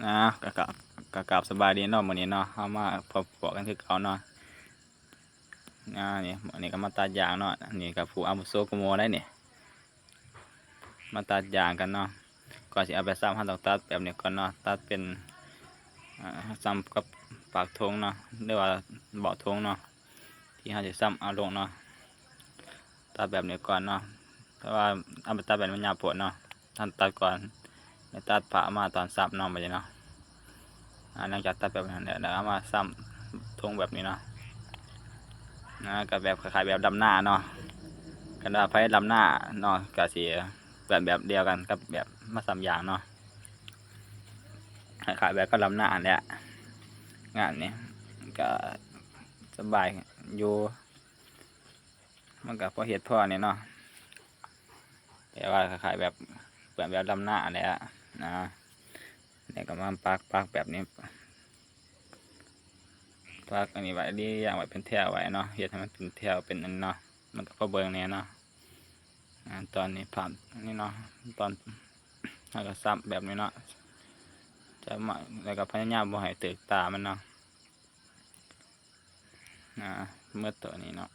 นะกะสบายดีเนาะมื้อนี้เนาะเฮามาพบปะกันคือเก่าเนาะนี่มื้อนี้ก็มาตัดยางเนาะนี่ก็ผู้อาวุโสกว่าหมู่ได้นี่มาตัดยางกันเนาะก่อนสิเอาไปซ้ำเราต้องตัดแบบนี้ก่อนเนาะตัดเป็นซ้ำกับปากธงเนาะหรือว่าเบาะธงเนาะที่เราจะซ้ำเอาลงเนาะตัดแบบนี้ก่อนเนาะเพราะว่าเอาไปตัดแบบมันยาวปวดเนาะท่านตัดก่อนไปตัดผ่ามาตอนซ้ำเนาะไปเนาะหลังจากตัดแบบนั้นเดี๋ยวเอามาซ้ำธงแบบนี้เนาะกับแบบคล้ายๆแบบดำหน้าเนาะกันว่าไฟดำหน้าเนาะก็สิแบบเดียวกันกับแบบมาซ้ำยางเนาะคล้ายๆแบบก็ดำหน้าเนี่ยงานนี้ก็สบายอยู่มันก็พอเห็ดพ่อเนี่ยเนาะแต่ว่าคล้ายๆแบบดำหน้าเนี่ยนะเนี่ยก็มาปักแบบนี้ปักอันนี้ไว้ดีอย่างไว้เป็นแถวไว้เนาะเห็ดให้มันเป็นแถวเป็นอันเนาะมันก็พอเบิ่งเนี่ยเนาะตอนนี้ผ่านนี่เนาะตอนเราก็ซ้ำแบบนี้เนาะจะมาแล้วก็พยายามบ่ให้ตึกตามันเนาะเมื่อตัวนี้เนาะ